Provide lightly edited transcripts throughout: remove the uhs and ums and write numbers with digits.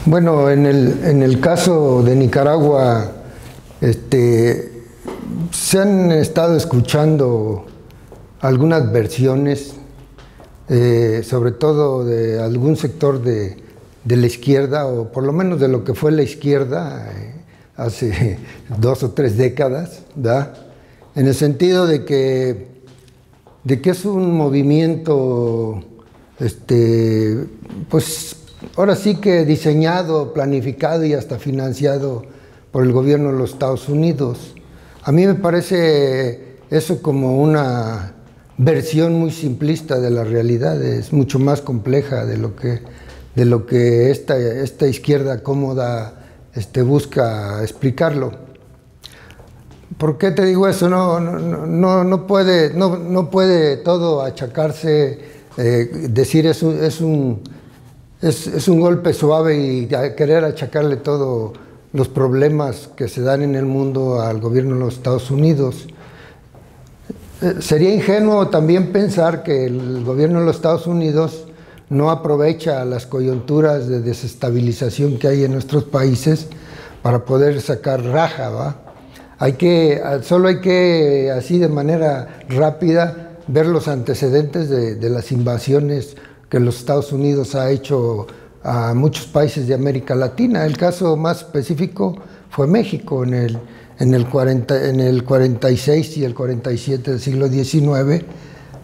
Bueno, en el caso de Nicaragua, se han estado escuchando algunas versiones, sobre todo de algún sector de la izquierda, o por lo menos de lo que fue la izquierda hace 2 o 3 décadas, ¿verdad? En el sentido de que es un movimiento, pues ahora sí que diseñado, planificado y hasta financiado por el gobierno de los Estados Unidos. A mí me parece eso como una versión muy simplista de la realidad, es mucho más compleja de lo que esta izquierda cómoda busca explicarlo. ¿Por qué te digo eso? No puede todo achacarse, decir es un golpe suave y querer achacarle todos los problemas que se dan en el mundo al gobierno de los Estados Unidos. Sería ingenuo también pensar que el gobierno de los Estados Unidos no aprovecha las coyunturas de desestabilización que hay en nuestros países para poder sacar raja, ¿va? Solo hay que, así de manera rápida, ver los antecedentes de las invasiones que los Estados Unidos ha hecho a muchos países de América Latina. El caso más específico fue México en el 46 y el 47 del siglo XIX,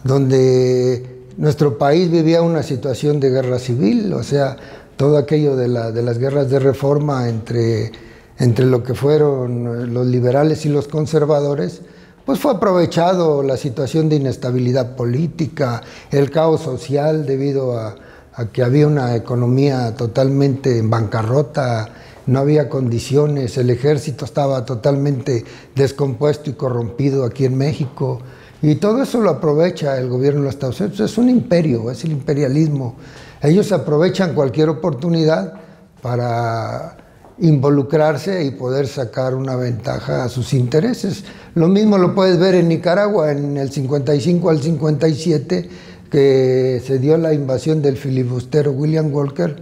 donde nuestro país vivía una situación de guerra civil, o sea, todo aquello de las guerras de reforma entre lo que fueron los liberales y los conservadores, pues fue aprovechado la situación de inestabilidad política, el caos social debido a que había una economía totalmente en bancarrota, no había condiciones, el ejército estaba totalmente descompuesto y corrompido aquí en México, y todo eso lo aprovecha el gobierno de los Estados Unidos. Es un imperio, es el imperialismo. Ellos aprovechan cualquier oportunidad para involucrarse y poder sacar una ventaja a sus intereses. Lo mismo lo puedes ver en Nicaragua, en el 55 al 57, que se dio la invasión del filibustero William Walker,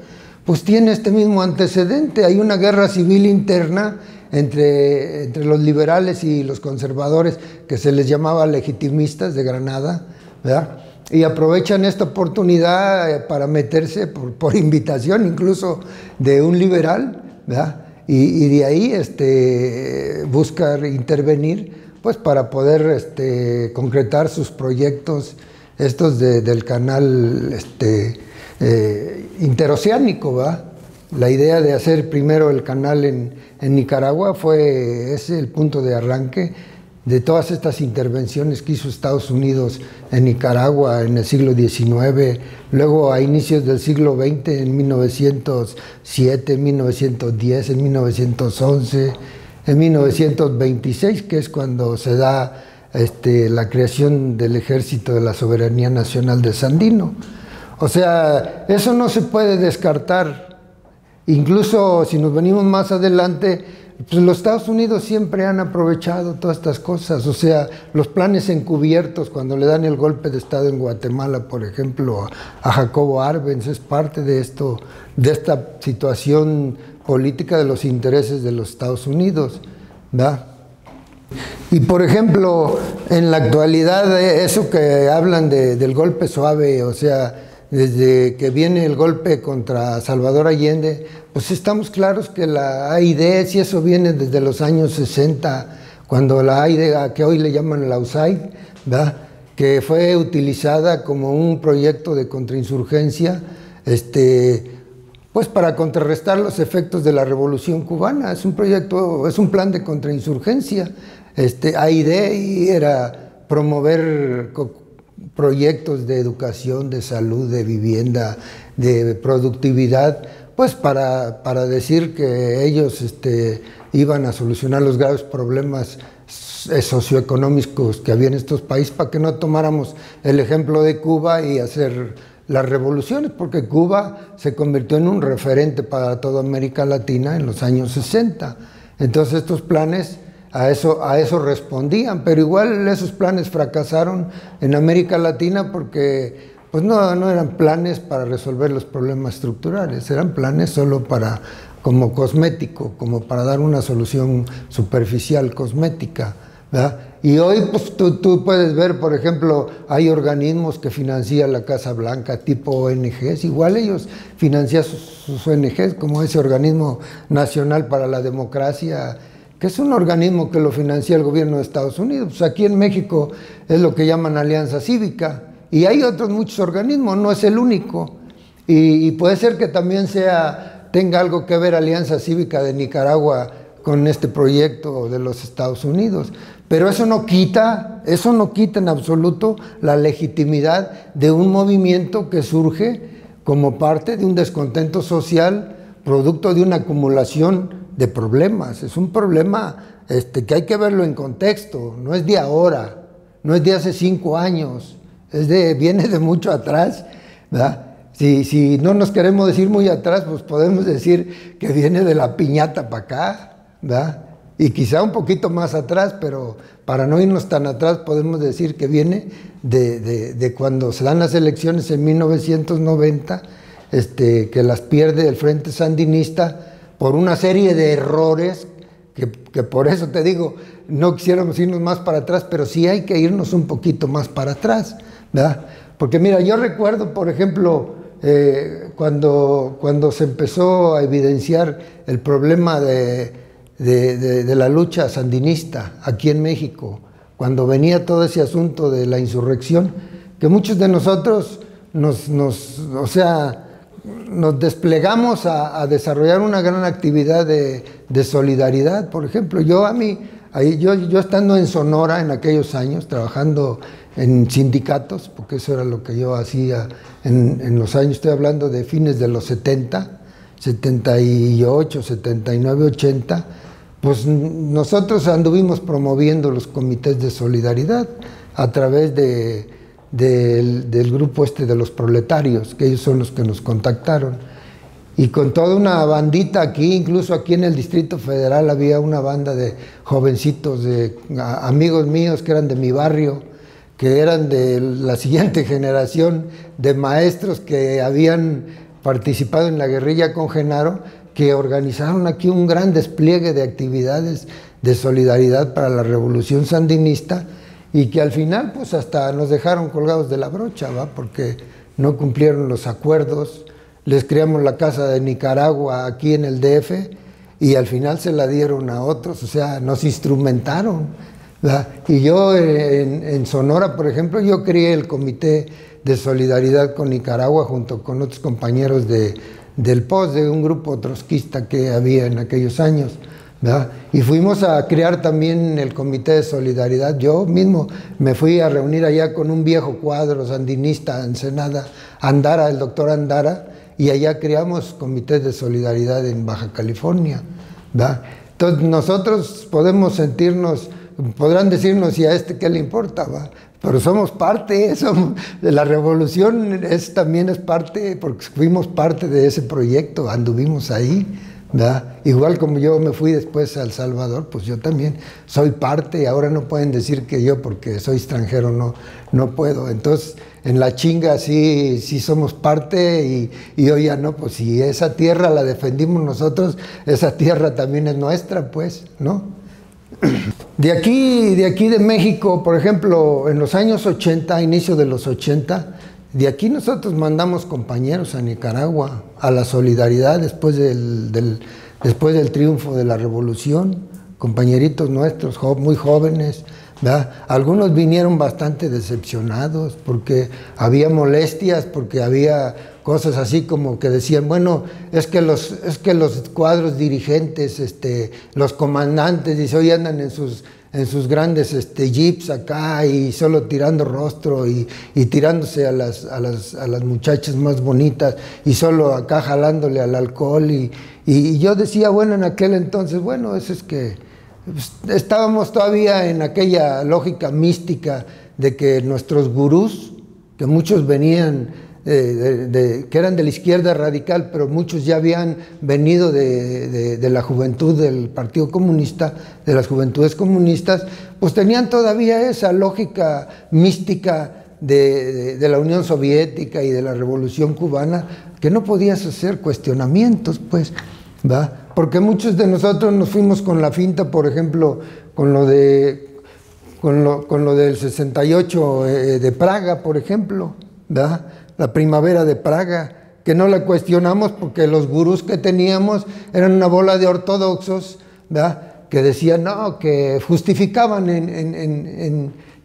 pues tiene este mismo antecedente. Hay una guerra civil interna entre los liberales y los conservadores, que se les llamaba legitimistas de Granada, ¿verdad? Y aprovechan esta oportunidad para meterse por invitación incluso de un liberal, ¿verdad? Y de ahí buscar intervenir, pues para poder concretar sus proyectos estos del canal interoceánico, ¿va? La idea de hacer primero el canal en Nicaragua es el punto de arranque de todas estas intervenciones que hizo Estados Unidos en Nicaragua en el siglo XIX, luego a inicios del siglo XX, en 1907, en 1910, en 1911, en 1926, que es cuando se da la creación del Ejército de la Soberanía Nacional de Sandino. O sea, eso no se puede descartar. Incluso si nos venimos más adelante, pues los Estados Unidos siempre han aprovechado todas estas cosas. O sea, los planes encubiertos, cuando le dan el golpe de Estado en Guatemala, por ejemplo, a Jacobo Arbenz, es parte de esta situación política de los intereses de los Estados Unidos, ¿verdad? Y por ejemplo, en la actualidad, eso que hablan del golpe suave, o sea, desde que viene el golpe contra Salvador Allende, pues estamos claros que la AID, si eso viene desde los años 60, cuando la AID, que hoy le llaman la USAID, ¿verdad?, que fue utilizada como un proyecto de contrainsurgencia, pues para contrarrestar los efectos de la Revolución Cubana. Es un proyecto, es un plan de contrainsurgencia. AID era promover proyectos de educación, de salud, de vivienda, de productividad, pues para decir que ellos iban a solucionar los graves problemas socioeconómicos que había en estos países, para que no tomáramos el ejemplo de Cuba y hacer las revoluciones, porque Cuba se convirtió en un referente para toda América Latina en los años 60. Entonces estos planes a eso respondían, pero igual esos planes fracasaron en América Latina porque pues no eran planes para resolver los problemas estructurales, eran planes solo para, como cosmético, como para dar una solución superficial, cosmética, ¿verdad? Y hoy pues tú puedes ver, por ejemplo, hay organismos que financian la Casa Blanca, tipo ONGs, igual ellos financian sus ONGs, como ese Organismo Nacional para la Democracia, que es un organismo que lo financia el gobierno de Estados Unidos. Pues aquí en México es lo que llaman Alianza Cívica, y hay otros muchos organismos, no es el único, y puede ser que también tenga algo que ver Alianza Cívica de Nicaragua con este proyecto de los Estados Unidos. Pero eso no quita en absoluto la legitimidad de un movimiento que surge como parte de un descontento social, producto de una acumulación de problemas. Es un problema que hay que verlo en contexto, no es de ahora, no es de hace 5 años, viene de mucho atrás, ¿verdad? Si no nos queremos decir muy atrás, pues podemos decir que viene de la piñata para acá, ¿verdad? Y quizá un poquito más atrás, pero para no irnos tan atrás podemos decir que viene de cuando se dan las elecciones en 1990, que las pierde el Frente Sandinista por una serie de errores que por eso te digo, no quisiéramos irnos más para atrás, pero sí hay que irnos un poquito más para atrás, ¿verdad? Porque mira, yo recuerdo, por ejemplo, cuando se empezó a evidenciar el problema de la lucha sandinista aquí en México, cuando venía todo ese asunto de la insurrección, que muchos de nosotros nos desplegamos a desarrollar una gran actividad de solidaridad. Por ejemplo, yo estando en Sonora en aquellos años, trabajando en sindicatos, porque eso era lo que yo hacía en los años, estoy hablando de fines de los 70, 78, 79, 80, pues nosotros anduvimos promoviendo los comités de solidaridad a través del grupo de los proletarios, que ellos son los que nos contactaron. Y con toda una bandita aquí, incluso aquí en el Distrito Federal había una banda de jovencitos, de amigos míos que eran de mi barrio, que eran de la siguiente generación de maestros que habían participado en la guerrilla con Genaro, que organizaron aquí un gran despliegue de actividades de solidaridad para la revolución sandinista, y que al final pues hasta nos dejaron colgados de la brocha, ¿va? Porque no cumplieron los acuerdos. Les creamos la Casa de Nicaragua aquí en el DF y al final se la dieron a otros, o sea, nos instrumentaron, ¿verdad? Y yo en Sonora, por ejemplo, yo creé el Comité de Solidaridad con Nicaragua junto con otros compañeros del POS, de un grupo trotskista que había en aquellos años, ¿verdad? Y fuimos a crear también el Comité de Solidaridad. Yo mismo me fui a reunir allá con un viejo cuadro sandinista, Ensenada, Andara, el doctor Andara, y allá creamos comités de solidaridad en Baja California, ¿verdad? Entonces nosotros podemos sentirnos, podrán decirnos, ¿y a qué le importa, va? Pero somos parte, de la revolución, también es parte, porque fuimos parte de ese proyecto, anduvimos ahí, ¿verdad? Igual como yo me fui después a El Salvador, pues yo también soy parte, y ahora no pueden decir que yo porque soy extranjero no puedo. Entonces en la chinga sí somos parte, y hoy ya no, pues si esa tierra la defendimos nosotros, esa tierra también es nuestra, pues, ¿no? De aquí de México, por ejemplo, en los años 80, inicio de los 80, de aquí nosotros mandamos compañeros a Nicaragua, a la solidaridad después del triunfo de la revolución, compañeritos nuestros muy jóvenes, ¿verdad? Algunos vinieron bastante decepcionados porque había molestias, porque había cosas así como que decían, bueno, es que los cuadros dirigentes, los comandantes, dice, hoy andan en sus grandes jeeps acá y solo tirando rostro y tirándose a las muchachas más bonitas y solo acá jalándole al alcohol, y yo decía, bueno, en aquel entonces, bueno, eso es que estábamos todavía en aquella lógica mística de que nuestros gurús, que muchos venían que eran de la izquierda radical, pero muchos ya habían venido de la juventud del Partido Comunista, de las juventudes comunistas, pues tenían todavía esa lógica mística de la Unión Soviética y de la Revolución Cubana, que no podías hacer cuestionamientos, pues, ¿va? Porque muchos de nosotros nos fuimos con la finta, por ejemplo, con lo del 68 de Praga, por ejemplo, ¿va? La primavera de Praga, que no la cuestionamos porque los gurús que teníamos eran una bola de ortodoxos, ¿va? Que decían, no, que justificaban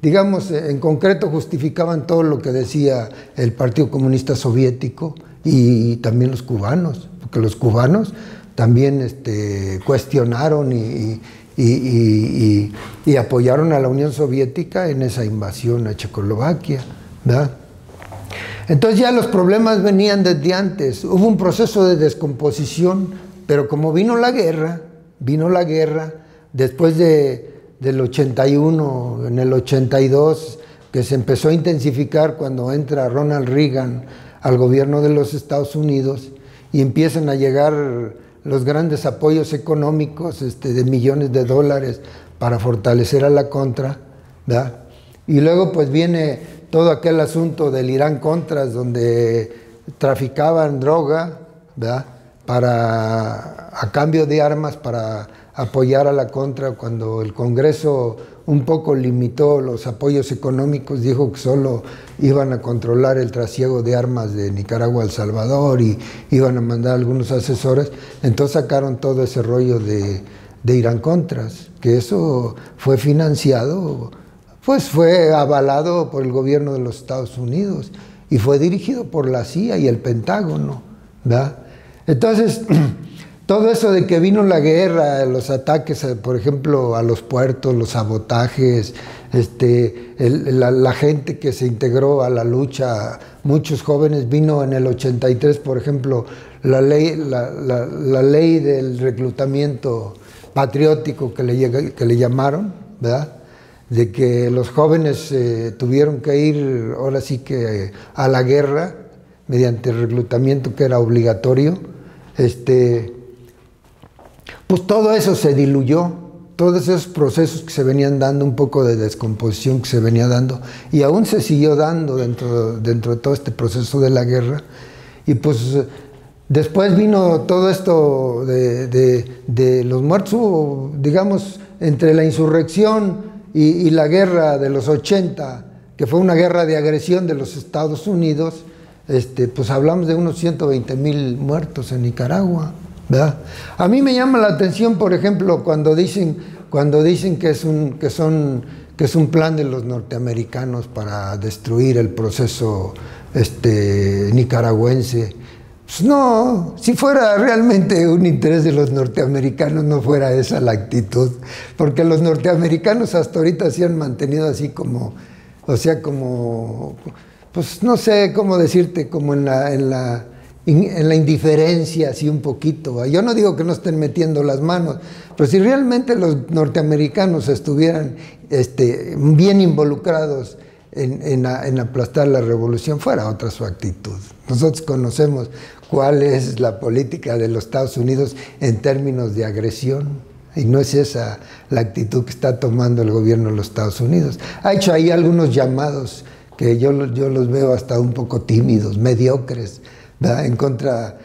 digamos, en concreto justificaban todo lo que decía el Partido Comunista Soviético y también los cubanos, porque los cubanos también cuestionaron y apoyaron a la Unión Soviética en esa invasión a Checoslovaquia, ¿verdad? Entonces ya los problemas venían desde antes, hubo un proceso de descomposición, pero como vino la guerra, después del 81, en el 82, que se empezó a intensificar cuando entra Ronald Reagan al gobierno de los Estados Unidos y empiezan a llegar los grandes apoyos económicos de millones de dólares para fortalecer a la Contra, ¿verdad? Y luego pues viene todo aquel asunto del Irán Contras, donde traficaban droga, ¿verdad? A cambio de armas para apoyar a la Contra, cuando el Congreso un poco limitó los apoyos económicos, dijo que solo iban a controlar el trasiego de armas de Nicaragua a El Salvador y iban a mandar algunos asesores, entonces sacaron todo ese rollo de Irán Contras, que eso fue financiado, pues fue avalado por el gobierno de los Estados Unidos y fue dirigido por la CIA y el Pentágono, ¿verdad? Entonces, todo eso de que vino la guerra, los ataques, por ejemplo, a los puertos, los sabotajes, la gente que se integró a la lucha, muchos jóvenes, vino en el 83, por ejemplo, la ley del reclutamiento patriótico que le llamaron, ¿verdad? De que los jóvenes tuvieron que ir, ahora sí que a la guerra, mediante el reclutamiento que era obligatorio, pues todo eso se diluyó, todos esos procesos que se venían dando, un poco de descomposición que se venía dando, y aún se siguió dando dentro de todo este proceso de la guerra, y pues después vino todo esto de los muertos, digamos, entre la insurrección y la guerra de los 80, que fue una guerra de agresión de los Estados Unidos, pues hablamos de unos 120,000 muertos en Nicaragua, ¿verdad? A mí me llama la atención, por ejemplo, cuando dicen que es un plan de los norteamericanos para destruir el proceso nicaragüense. Pues no, si fuera realmente un interés de los norteamericanos, no fuera esa la actitud, porque los norteamericanos hasta ahorita se han mantenido así como, o sea, como, pues no sé cómo decirte, como en la indiferencia, así un poquito, ¿va? Yo no digo que no estén metiendo las manos, pero si realmente los norteamericanos estuvieran bien involucrados en aplastar la revolución, fuera otra su actitud. Nosotros conocemos cuál es la política de los Estados Unidos en términos de agresión, y no es esa la actitud que está tomando el gobierno de los Estados Unidos. Ha hecho ahí algunos llamados que yo los veo hasta un poco tímidos, mediocres, ¿verdad? En contra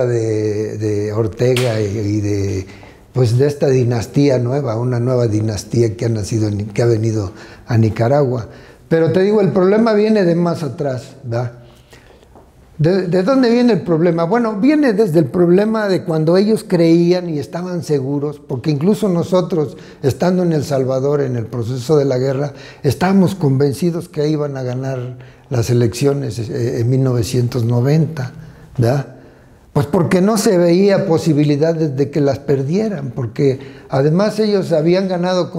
de Ortega y de esta dinastía nueva, una nueva dinastía que ha venido a Nicaragua. Pero te digo, el problema viene de más atrás, ¿verdad? ¿De dónde viene el problema? Bueno, viene desde el problema de cuando ellos creían y estaban seguros, porque incluso nosotros, estando en El Salvador en el proceso de la guerra, estábamos convencidos que iban a ganar las elecciones en 1990, ¿verdad? Pues porque no se veía posibilidades de que las perdieran, porque además ellos habían ganado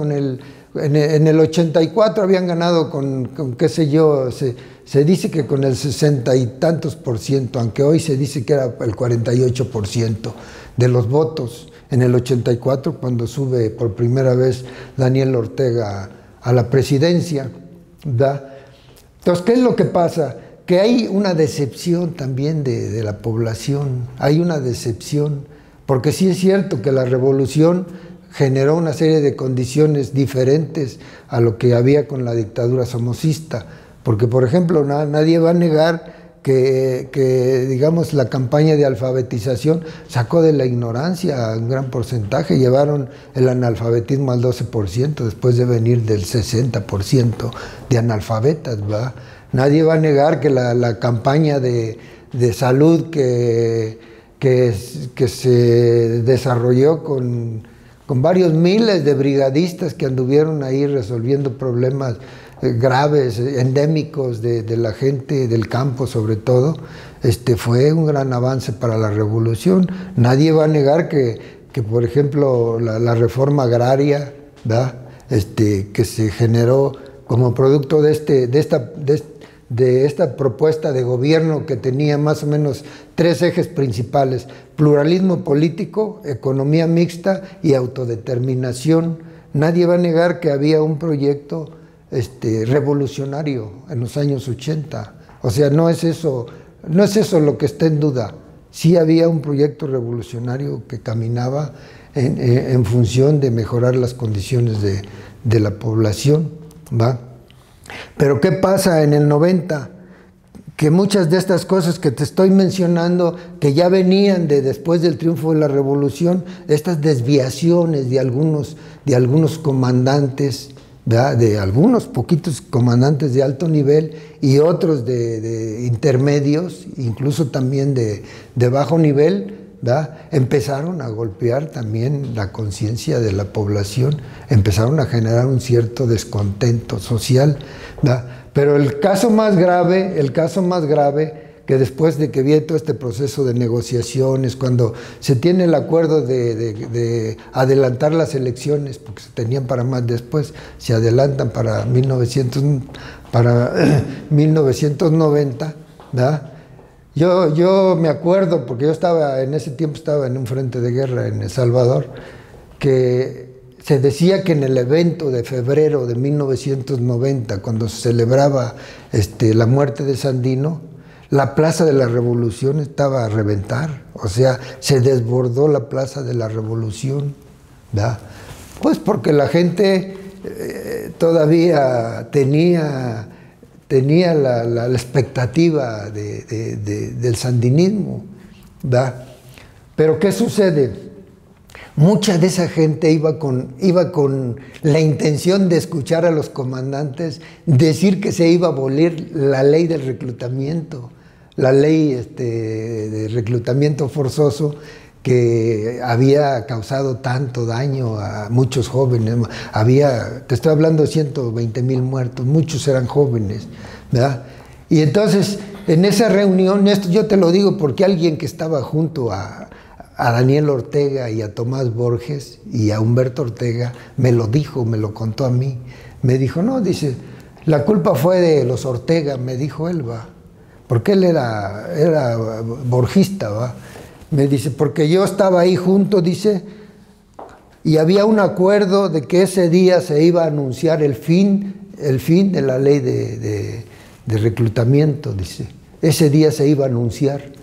en el 84 habían ganado con qué sé yo, se dice que con el 60 y tantos %, aunque hoy se dice que era el 48% de los votos en el 84, cuando sube por primera vez Daniel Ortega a la presidencia, ¿verdad? Entonces, ¿qué es lo que pasa? Que hay una decepción también de la población, hay una decepción, porque sí es cierto que la revolución generó una serie de condiciones diferentes a lo que había con la dictadura somocista, Porque, por ejemplo, nadie va a negar que, digamos, la campaña de alfabetización sacó de la ignorancia un gran porcentaje, llevaron el analfabetismo al 12%, después de venir del 60% de analfabetas, ¿verdad? Nadie va a negar que la campaña de salud que se desarrolló con varios miles de brigadistas que anduvieron ahí resolviendo problemas graves, endémicos de la gente del campo sobre todo, fue un gran avance para la revolución. Nadie va a negar que por ejemplo, la reforma agraria, ¿verdad? Que se generó como producto de esta propuesta de gobierno que tenía más o menos 3 ejes principales: pluralismo político, economía mixta y autodeterminación. Nadie va a negar que había un proyecto revolucionario en los años 80. O sea, no es eso lo que está en duda. Sí había un proyecto revolucionario que caminaba en función de mejorar las condiciones de la población, ¿va? Pero ¿qué pasa en el 90? Que muchas de estas cosas que te estoy mencionando, que ya venían después del triunfo de la revolución, estas desviaciones de algunos comandantes, ¿verdad? De algunos poquitos comandantes de alto nivel y otros de intermedios, incluso también de bajo nivel, ¿verdad? Empezaron a golpear también la conciencia de la población, empezaron a generar un cierto descontento social, ¿verdad? Pero el caso más grave, que después de que viene todo este proceso de negociaciones, cuando se tiene el acuerdo de adelantar las elecciones, porque se tenían para más después, se adelantan para 1990, ¿verdad? Yo me acuerdo, porque en ese tiempo estaba en un frente de guerra en El Salvador, que se decía que en el evento de febrero de 1990, cuando se celebraba la muerte de Sandino, la Plaza de la Revolución estaba a reventar. O sea, se desbordó la Plaza de la Revolución, ¿verdad? Pues porque la gente todavía tenía la expectativa del sandinismo, ¿verdad? Pero ¿qué sucede? Mucha de esa gente iba con la intención de escuchar a los comandantes decir que se iba a abolir la ley del reclutamiento, la ley de reclutamiento forzoso que había causado tanto daño a muchos jóvenes. Te estoy hablando de 120,000 muertos, muchos eran jóvenes, ¿verdad? Y entonces, en esa reunión, esto yo te lo digo porque alguien que estaba junto a Daniel Ortega y a Tomás Borges y a Humberto Ortega me lo dijo, me lo contó a mí. Me dijo, no, dice, la culpa fue de los Ortega, me dijo él, va, porque él era borgista, va. Me dice, porque yo estaba ahí junto, dice, y había un acuerdo de que ese día se iba a anunciar el fin de la ley de reclutamiento, dice. Ese día se iba a anunciar.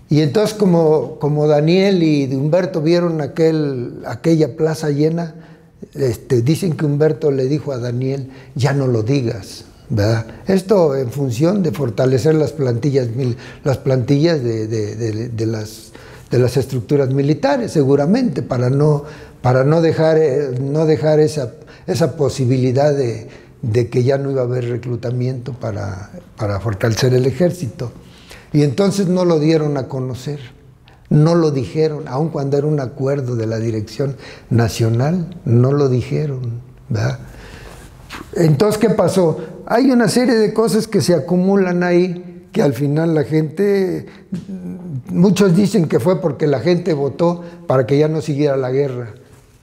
Y entonces como Daniel y Humberto vieron aquella plaza llena, dicen que Humberto le dijo a Daniel, ya no lo digas, ¿verdad? Esto en función de fortalecer las plantillas de las estructuras militares, seguramente, para no dejar esa posibilidad de que ya no iba a haber reclutamiento para fortalecer el ejército. Y entonces no lo dieron a conocer, no lo dijeron, aun cuando era un acuerdo de la Dirección Nacional, no lo dijeron, ¿verdad? Entonces, ¿qué pasó? Hay una serie de cosas que se acumulan ahí, que al final la gente, muchos dicen que fue porque la gente votó para que ya no siguiera la guerra.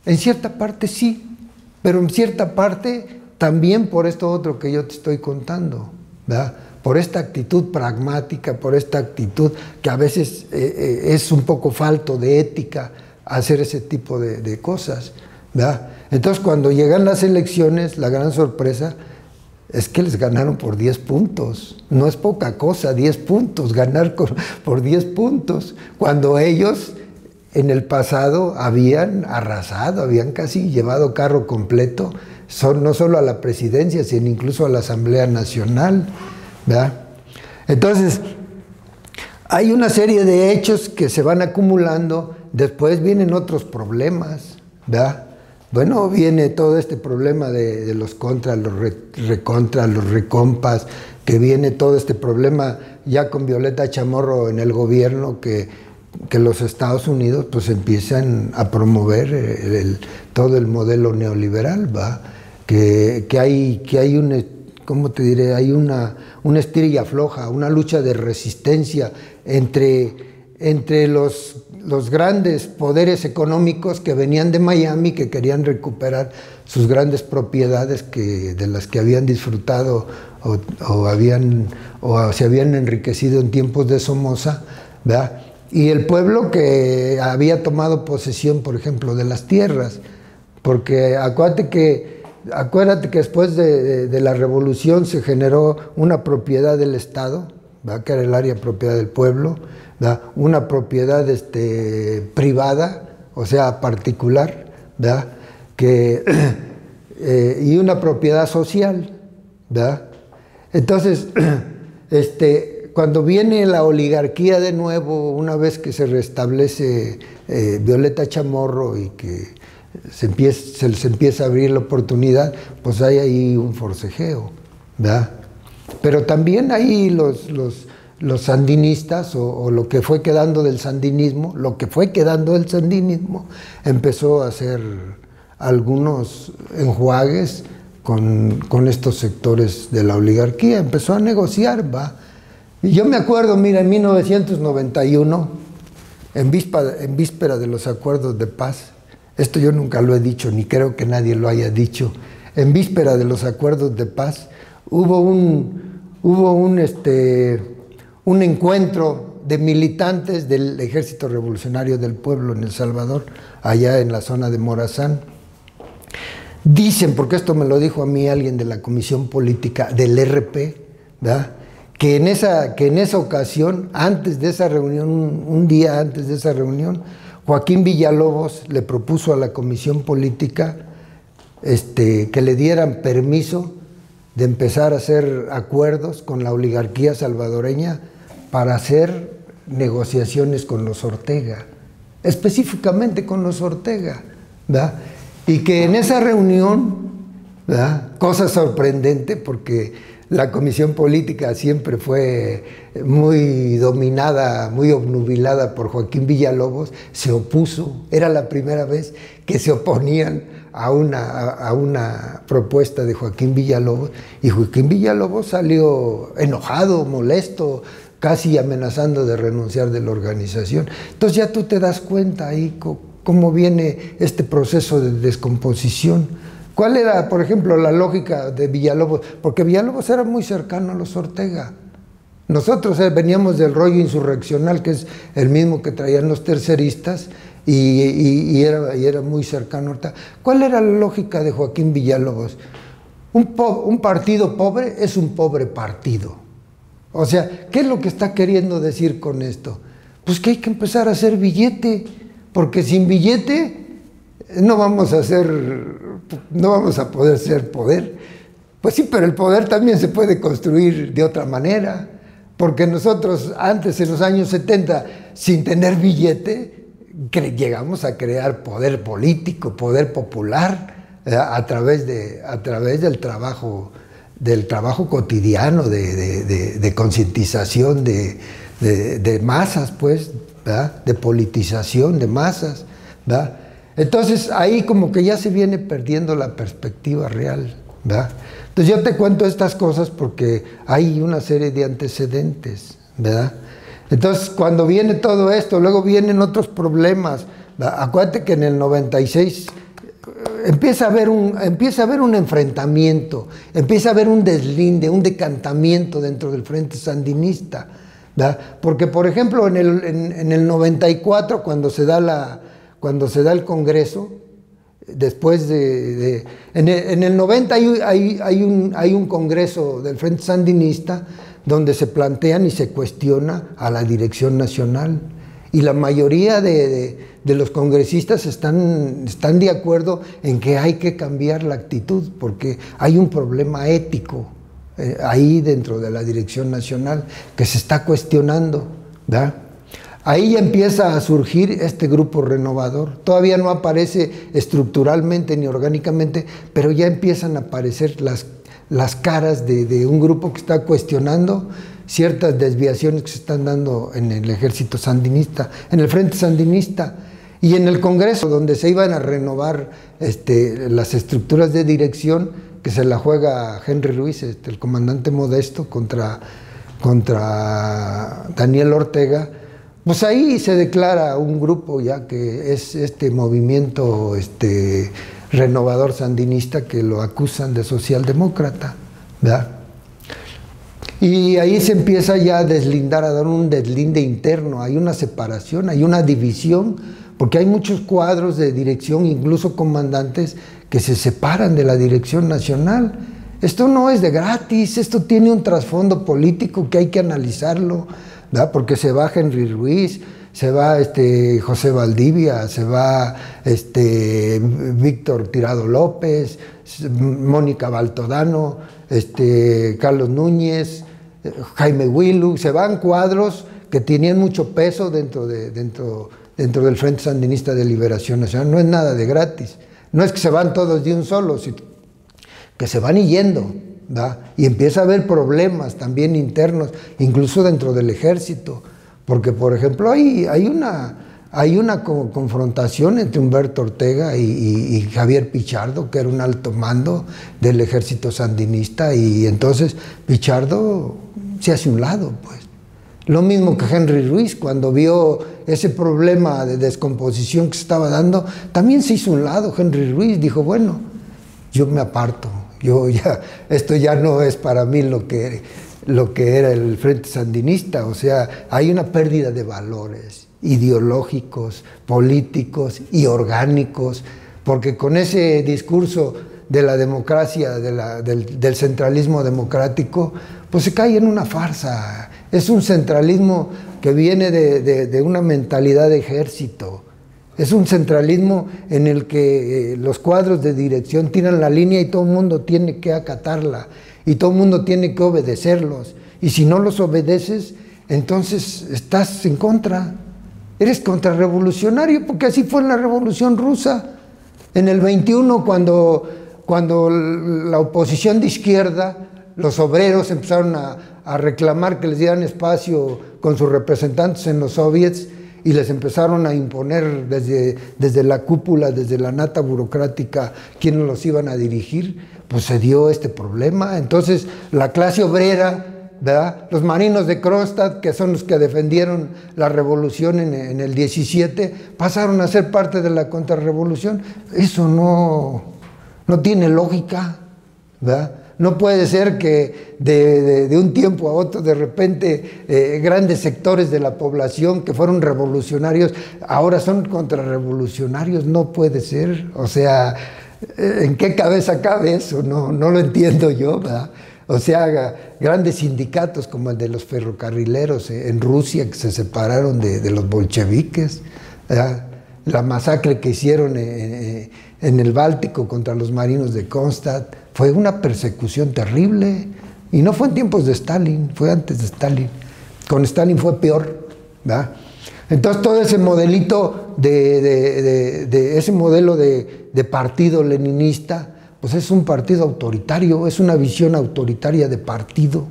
En cierta parte sí, pero en cierta parte también por esto otro que yo te estoy contando, ¿verdad? Por esta actitud pragmática, por esta actitud que a veces es un poco falto de ética hacer ese tipo de cosas, ¿verdad? Entonces, cuando llegan las elecciones, la gran sorpresa es que les ganaron por 10 puntos. No es poca cosa, 10 puntos, ganar por 10 puntos, cuando ellos en el pasado habían arrasado, habían casi llevado carro completo no solo a la presidencia, sino incluso a la Asamblea Nacional, ¿verdad? Entonces, hay una serie de hechos que se van acumulando, después vienen otros problemas, ¿verdad? Bueno, viene todo este problema de los contras, los recontras, los recompas, que viene todo este problema ya con Violeta Chamorro en el gobierno, que los Estados Unidos pues empiezan a promover todo el modelo neoliberal, ¿va? Que hay un, ¿cómo te diré? Hay una estira y afloja, una lucha de resistencia entre los grandes poderes económicos que venían de Miami, que querían recuperar sus grandes propiedades de las que habían disfrutado o se habían enriquecido en tiempos de Somoza, ¿verdad? Y el pueblo que había tomado posesión, por ejemplo, de las tierras, porque acuérdate que después de la revolución se generó una propiedad del Estado, ¿verdad? Que era el área propiedad del pueblo, ¿verdad? Una propiedad privada, o sea, particular, ¿verdad? Y una propiedad social, ¿verdad? Entonces, cuando viene la oligarquía de nuevo, una vez que se restablece Violeta Chamorro y que se les empieza a abrir la oportunidad, pues hay ahí un forcejeo, ¿verdad? Pero también ahí los sandinistas o lo que fue quedando del sandinismo, empezó a hacer algunos enjuagues con estos sectores de la oligarquía, empezó a negociar, ¿va? Y yo me acuerdo, mira, en 1991, en víspera de los acuerdos de paz, esto yo nunca lo he dicho, ni creo que nadie lo haya dicho, en víspera de los acuerdos de paz, hubo un encuentro de militantes del Ejército Revolucionario del Pueblo en El Salvador, allá en la zona de Morazán. Dicen, porque esto me lo dijo a mí alguien de la Comisión Política del RP, ¿verdad? Que en esa ocasión, antes de esa reunión, un día antes de esa reunión, Joaquín Villalobos le propuso a la Comisión Política que le dieran permiso de empezar a hacer acuerdos con la oligarquía salvadoreña para hacer negociaciones con los Ortega, específicamente con los Ortega, ¿verdad? Y que en esa reunión, ¿verdad? Cosa sorprendente, porque la Comisión Política siempre fue muy dominada, muy obnubilada por Joaquín Villalobos, se opuso, era la primera vez que se oponían a una propuesta de Joaquín Villalobos, y Joaquín Villalobos salió enojado, molesto, casi amenazando de renunciar de la organización. Entonces ya tú te das cuenta ahí cómo viene este proceso de descomposición. ¿Cuál era, por ejemplo, la lógica de Villalobos? Porque Villalobos era muy cercano a los Ortega. Nosotros veníamos del rollo insurreccional, que es el mismo que traían los terceristas, y era muy cercano a Ortega. ¿Cuál era la lógica de Joaquín Villalobos? Un partido pobre es un pobre partido. O sea, ¿qué es lo que está queriendo decir con esto? Pues que hay que empezar a hacer billete, porque sin billete no vamos a poder ser poder. Pues sí, pero el poder también se puede construir de otra manera, porque nosotros antes, en los años 70, sin tener billete, llegamos a crear poder político, poder popular, a través del trabajo cotidiano, de concientización de masas, pues, ¿verdad? De politización de masas, ¿verdad? Entonces ahí como que ya se viene perdiendo la perspectiva real, ¿verdad? Entonces yo te cuento estas cosas porque hay una serie de antecedentes, ¿verdad? Entonces cuando viene todo esto, luego vienen otros problemas, ¿verdad? Acuérdate que en el 96 empieza a haber un enfrentamiento, empieza a haber un deslinde, un decantamiento dentro del Frente Sandinista, ¿verdad? Porque, por ejemplo, en el 94, cuando se da el Congreso, después en el 90 hay un Congreso del Frente Sandinista donde se plantean y se cuestiona a la dirección nacional, Y la mayoría de los congresistas están de acuerdo en que hay que cambiar la actitud, porque hay un problema ético ahí dentro de la Dirección Nacional que se está cuestionando, ¿verdad? Ahí ya empieza a surgir este grupo renovador. Todavía no aparece estructuralmente ni orgánicamente, pero ya empiezan a aparecer las caras de un grupo que está cuestionando ciertas desviaciones que se están dando en el ejército sandinista, en el Frente Sandinista y en el Congreso, donde se iban a renovar las estructuras de dirección, que se la juega Henry Ruiz, el comandante Modesto, contra Daniel Ortega. Pues ahí se declara un grupo ya que es este movimiento renovador sandinista, que lo acusan de socialdemócrata, ¿verdad? Y ahí se empieza ya a deslindar, a dar un deslinde interno, hay una separación, hay una división, porque hay muchos cuadros de dirección, incluso comandantes, que se separan de la Dirección Nacional. Esto no es de gratis, esto tiene un trasfondo político que hay que analizarlo, ¿verdad? Porque se va Henry Ruiz, se va José Valdivia, se va Víctor Tirado López, Mónica Baltodano, Carlos Núñez, Jaime Huilu, se van cuadros que tenían mucho peso dentro del Frente Sandinista de Liberación Nacional. No es nada de gratis, no es que se van todos de un solo, sino que se van yendo, ¿verdad? Y empieza a haber problemas también internos, incluso dentro del ejército, porque por ejemplo hay una confrontación entre Humberto Ortega y Javier Pichardo, que era un alto mando del ejército sandinista, y entonces Pichardo se hace un lado, pues. Lo mismo que Henry Ruiz, cuando vio ese problema de descomposición que se estaba dando, también se hizo un lado. Henry Ruiz dijo, bueno, yo me aparto, esto ya no es para mí lo que era el Frente Sandinista. O sea, hay una pérdida de valores ideológicos, políticos y orgánicos, porque con ese discurso de la democracia, del centralismo democrático, pues se cae en una farsa. Es un centralismo que viene de una mentalidad de ejército. Es un centralismo en el que los cuadros de dirección tiran la línea y todo el mundo tiene que acatarla y todo el mundo tiene que obedecerlos. Y si no los obedeces, entonces estás en contra. Eres contrarrevolucionario, porque así fue en la Revolución Rusa. En el 21, cuando la oposición de izquierda, los obreros empezaron a reclamar que les dieran espacio con sus representantes en los soviets, y les empezaron a imponer desde la cúpula, desde la nata burocrática, quiénes los iban a dirigir, pues se dio este problema. Entonces la clase obrera, ¿verdad? Los marinos de Kronstadt, que son los que defendieron la revolución en el 17, pasaron a ser parte de la contrarrevolución. Eso no tiene lógica, ¿verdad? No puede ser que de un tiempo a otro, de repente, grandes sectores de la población que fueron revolucionarios, ahora son contrarrevolucionarios. No puede ser. O sea, ¿en qué cabeza cabe eso? No lo entiendo yo, ¿verdad? O sea, grandes sindicatos como el de los ferrocarrileros en Rusia, que se separaron de los bolcheviques, ¿verdad? La masacre que hicieron en el Báltico contra los marinos de Kronstadt fue una persecución terrible, y no fue en tiempos de Stalin, fue antes de Stalin. Con Stalin fue peor, ¿verdad? Entonces todo ese modelito ese modelo de partido leninista, pues es un partido autoritario, es una visión autoritaria de partido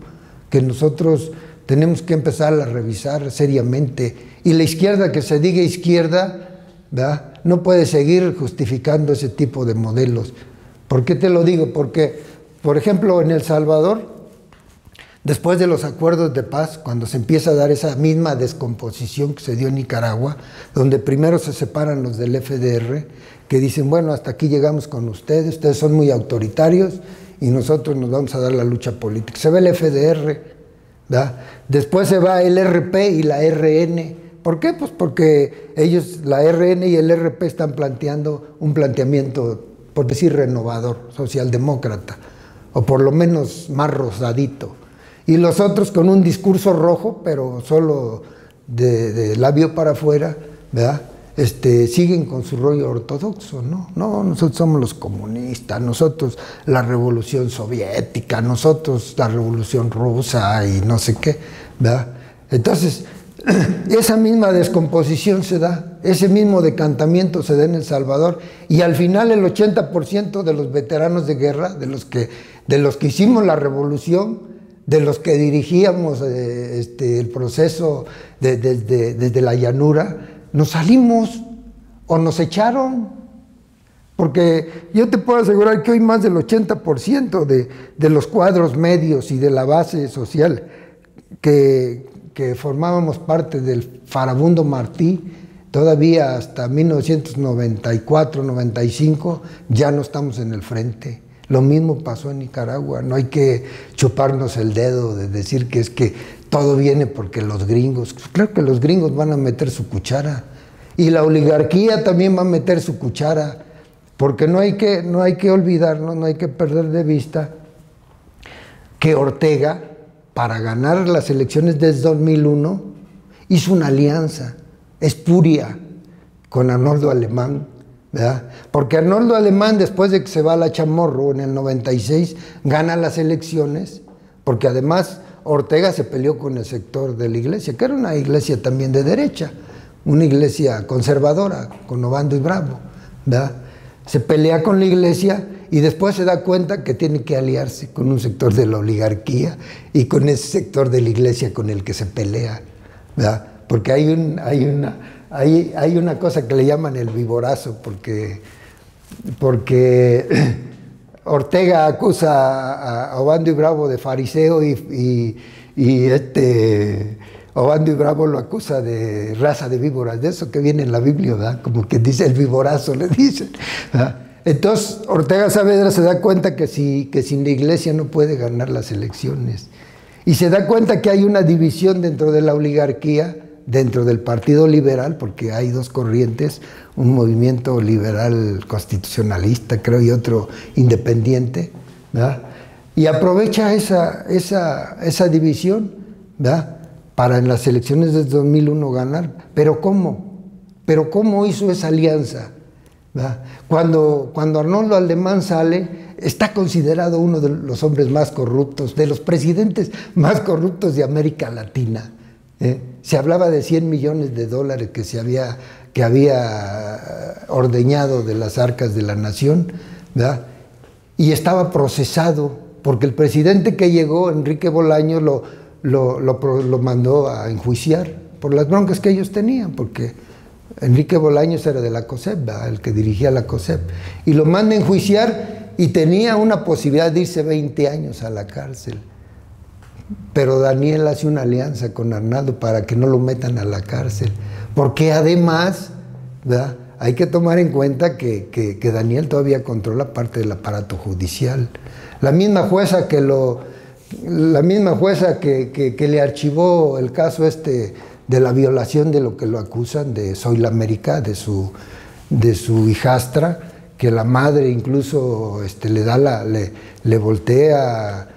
que nosotros tenemos que empezar a revisar seriamente. Y la izquierda, que se diga izquierda, ¿verdad?, no puede seguir justificando ese tipo de modelos. ¿Por qué te lo digo? Porque, por ejemplo, en El Salvador, después de los acuerdos de paz, cuando se empieza a dar esa misma descomposición que se dio en Nicaragua, donde primero se separan los del FDR, que dicen, bueno, hasta aquí llegamos con ustedes son muy autoritarios y nosotros nos vamos a dar la lucha política. Se va el FDR, ¿verdad? Después se va el RP y la RN. ¿Por qué? Pues porque ellos, la RN y el RP, están planteando un planteamiento, por decir, renovador, socialdemócrata, o por lo menos más rosadito. Y los otros con un discurso rojo, pero solo de labio para afuera, ¿verdad? Siguen con su rollo ortodoxo, ¿no? No, nosotros somos los comunistas, nosotros la revolución soviética, nosotros la revolución rusa y no sé qué, ¿verdad? Entonces, esa misma descomposición se da, ese mismo decantamiento se da en El Salvador, y al final el 80% de los veteranos de guerra, de los que hicimos la revolución, de los que dirigíamos el proceso desde la llanura, nos salimos o nos echaron, porque yo te puedo asegurar que hoy más del 80% de los cuadros medios y de la base social que formábamos parte del Farabundo Martí, todavía hasta 1994-95 ya no estamos en el frente. Lo mismo pasó en Nicaragua. No hay que chuparnos el dedo de decir que es que todo viene porque los gringos. Claro que los gringos van a meter su cuchara, y la oligarquía también va a meter su cuchara, porque no hay que olvidarnos, no hay que perder de vista que Ortega, para ganar las elecciones desde 2001, hizo una alianza espuria con Arnoldo Alemán, ¿verdad? Porque Arnoldo Alemán, después de que se va a la Chamorro en el 96, gana las elecciones, porque además Ortega se peleó con el sector de la iglesia, que era una iglesia también de derecha, una iglesia conservadora, con Obando y Bravo, ¿verdad? Se pelea con la iglesia y después se da cuenta que tiene que aliarse con un sector de la oligarquía y con ese sector de la iglesia con el que se pelea, ¿verdad? Porque hay una cosa que le llaman el viborazo, porque Ortega acusa a Obando y Bravo de fariseo y Obando y Bravo lo acusa de raza de víboras, de eso que viene en la Biblia, ¿verdad? Como que dice el viborazo, le dicen, ¿verdad? Entonces Ortega Saavedra se da cuenta que sin la iglesia no puede ganar las elecciones, y se da cuenta que hay una división dentro de la oligarquía, dentro del Partido Liberal, porque hay dos corrientes, un movimiento liberal constitucionalista, creo, y otro independiente, ¿verdad? Y aprovecha esa división, ¿verdad?, para en las elecciones de 2001 ganar. ¿Pero cómo? ¿Pero cómo hizo esa alianza? ¿Verdad? Cuando Arnoldo Alemán sale, está considerado uno de los hombres más corruptos, de los presidentes más corruptos de América Latina. Se hablaba de $100 millones que había ordeñado de las arcas de la nación, ¿verdad? Y estaba procesado, porque el presidente que llegó, Enrique Bolaños, lo mandó a enjuiciar por las broncas que ellos tenían, porque Enrique Bolaños era de la COSEP, ¿verdad?, el que dirigía la COSEP, y lo manda a enjuiciar, y tenía una posibilidad de irse 20 años a la cárcel. Pero Daniel hace una alianza con Arnaldo para que no lo metan a la cárcel, porque además, ¿verdad?, hay que tomar en cuenta que Daniel todavía controla parte del aparato judicial. La misma jueza que le archivó el caso de la violación de lo que lo acusan de Zoila América, de su hijastra, que la madre incluso le voltea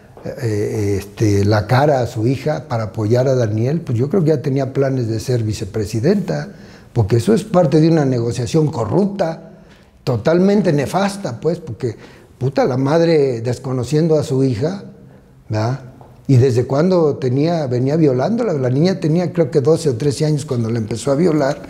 la cara a su hija para apoyar a Daniel, pues yo creo que ya tenía planes de ser vicepresidenta, porque eso es parte de una negociación corrupta, totalmente nefasta, pues, porque puta, la madre desconociendo a su hija, ¿verdad? Y desde cuando venía violándola. La niña tenía creo que 12 o 13 años cuando la empezó a violar,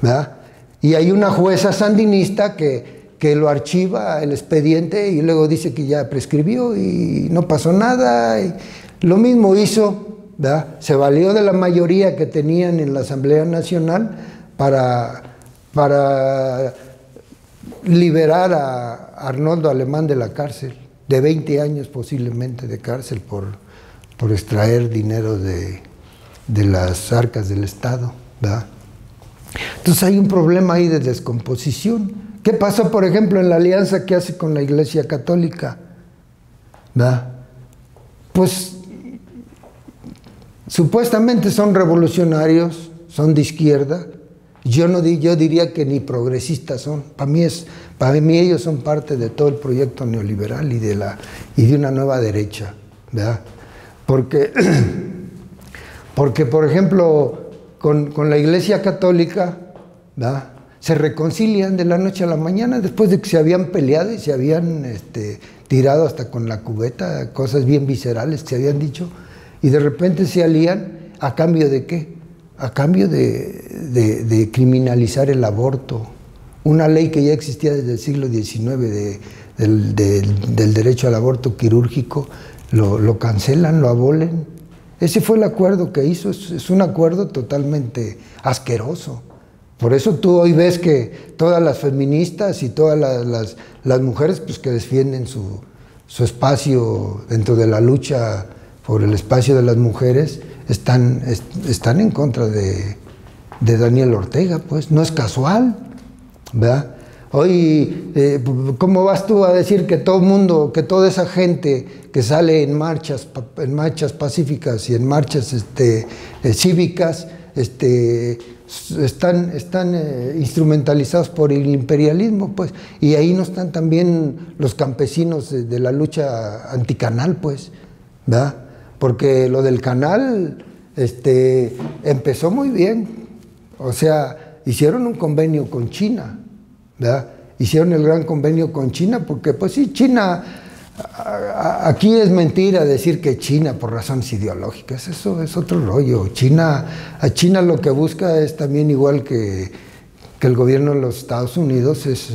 ¿verdad? Y hay una jueza sandinista que lo archiva el expediente y luego dice que ya prescribió y no pasó nada. Y lo mismo hizo, ¿verdad? Se valió de la mayoría que tenían en la Asamblea Nacional para liberar a Arnoldo Alemán de la cárcel, de 20 años posiblemente de cárcel por extraer dinero de las arcas del Estado, ¿verdad? Entonces hay un problema ahí de descomposición. ¿Qué pasó, por ejemplo, en la alianza que hace con la Iglesia Católica? ¿Verdad? Pues supuestamente son revolucionarios, son de izquierda. Yo diría que ni progresistas son. Para mí ellos son parte de todo el proyecto neoliberal y de una nueva derecha, ¿verdad? Porque por ejemplo, con la Iglesia Católica, ¿verdad? Se reconcilian de la noche a la mañana después de que se habían peleado y se habían tirado hasta con la cubeta, cosas bien viscerales que se habían dicho, y de repente se alían. ¿A cambio de qué? A cambio de criminalizar el aborto. Una ley que ya existía desde el siglo XIX del derecho al aborto quirúrgico, lo cancelan, lo abolen. Ese fue el acuerdo que hizo, es un acuerdo totalmente asqueroso. Por eso tú hoy ves que todas las feministas y todas las mujeres pues, que defienden su espacio dentro de la lucha por el espacio de las mujeres están en contra de Daniel Ortega, pues no es casual, ¿verdad? Hoy, ¿cómo vas tú a decir que todo el mundo, que toda esa gente que sale en marchas pacíficas y en marchas cívicas, están instrumentalizados por el imperialismo, pues, y ahí no están también los campesinos de la lucha anticanal, pues, ¿verdad? Porque lo del canal empezó muy bien, o sea, hicieron un convenio con China, ¿verdad? Hicieron el gran convenio con China porque, pues sí, China, aquí es mentira decir que China por razones ideológicas, eso es otro rollo. A China lo que busca es también igual que el gobierno de los Estados Unidos, es